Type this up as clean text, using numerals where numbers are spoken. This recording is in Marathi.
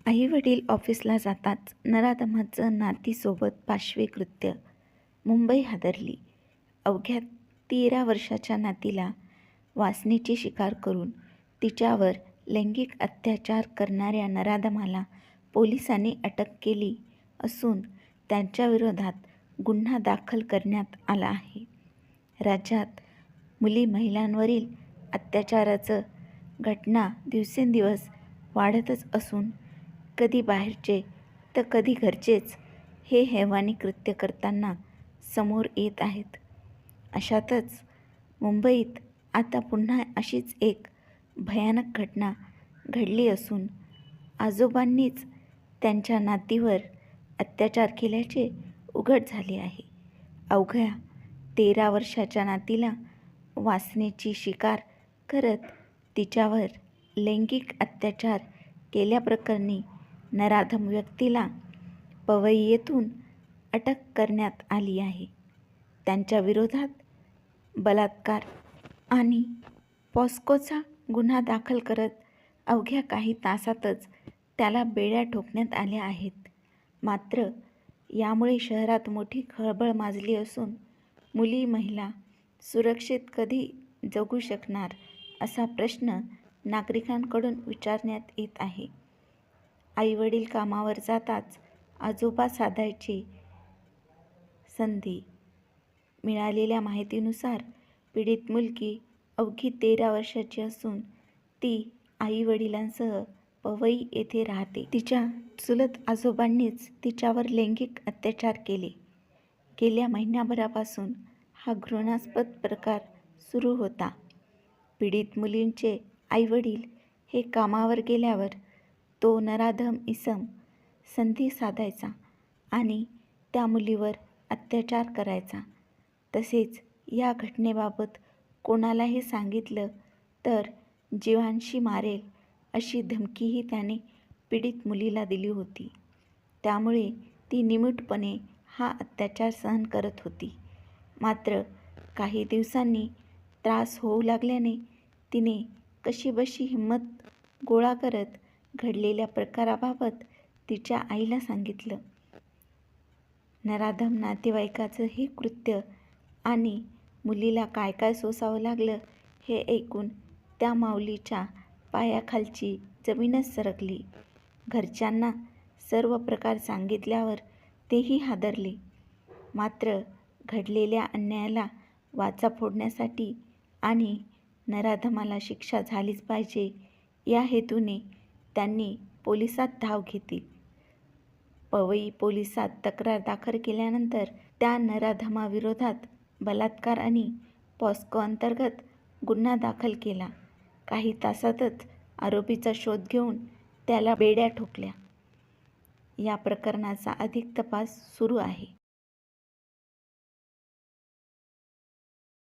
आई वडील ऑफिसला जाताच नराधमाचं नातीसोबत पाशवी कृत्य. मुंबई हादरली. अवघ्या 13 वर्षाच्या नातीला वासनेची शिकार करून तिच्यावर लैंगिक अत्याचार करणाऱ्या नराधमाला पोलिसांनी अटक केली असून त्यांच्याविरोधात गुन्हा दाखल करण्यात आला आहे. राज्यात मुली-महिलांवरील अत्याचाराचं घटना दिवसेंदिवस वाढतच असून कधी बाहेरचे तर कधी घरचेच हे हैवानी कृत्य करताना समोर येत आहेत. अशातच मुंबईत आता पुन्हा अशीच एक भयानक घटना घडली असून आजोबांनीच त्यांच्या नातीवर अत्याचार केल्याचे उघड झाले आहे. अवघ्या 13 वर्षाच्या नातीला वासनेची शिकार करत तिच्यावर लैंगिक अत्याचार केल्याप्रकरणी नराधम व्यक्तीला पवई येथून अटक करण्यात आली आहे. त्यांच्या विरोधात बलात्कार आणि पॉस्कोचा गुन्हा दाखल करत अवघ्या काही तासातच त्याला बेड्या ठोकण्यात आल्या आहेत. मात्र यामुळे शहरात मोठी खळबळ माजली असून मुली महिला सुरक्षित कधी जगू शकणार असा प्रश्न नागरिकांकडून विचारण्यात येत आहे. आईवडील कामावर जाताच आजोबा साधायची संधी. मिळालेल्या माहितीनुसार पीडित मुलगी अवघी 13 वर्षाची असून ती आई-वडिलांसह पवई येथे राहते. तिच्या चुलत आजोबांनीच तिच्यावर लैंगिक अत्याचार केले. गेल्या महिन्याभरापासून हा घृणास्पद प्रकार सुरू होता. पीडित मुलींचे आई-वडील हे कामावर गेल्यावर तो नराधम इसम संधी साधायचा आणि त्या मुलीवर अत्याचार करायचा. तसेच या घटनेबाबत कोणालाही सांगितलं तर जीवांशी मारेल अशी धमकीही त्याने पीडित मुलीला दिली होती. त्यामुळे ती निमूटपणे हा अत्याचार सहन करत होती. मात्र काही दिवसांनी त्रास होऊ लागल्याने तिने कशीबशी हिंमत गोळा करत घडलेल्या प्रकाराबाबत तिच्या आईला सांगितलं. नराधम नातेवाईकाचं हे कृत्य आणि मुलीला काय काय सोसावं लागलं हे ऐकून त्या माऊलीच्या पायाखालची जमीनच सरकली. घरच्यांना सर्व प्रकार सांगितल्यावर तेही हादरले. मात्र घडलेल्या अन्यायाला वाचा फोडण्यासाठी आणि नराधमाला शिक्षा झालीच पाहिजे या हेतूने त्यांनी पोलिसात धाव घेतली. पवई पोलिसात तक्रार दाखल केल्यानंतर त्या नराधमाविरोधात बलात्कार आणि पॉस्को अंतर्गत गुन्हा दाखल केला. काही तासातच आरोपीचा शोध घेऊन त्याला बेड्या ठोकल्या. या प्रकरणाचा अधिक तपास सुरू आहे.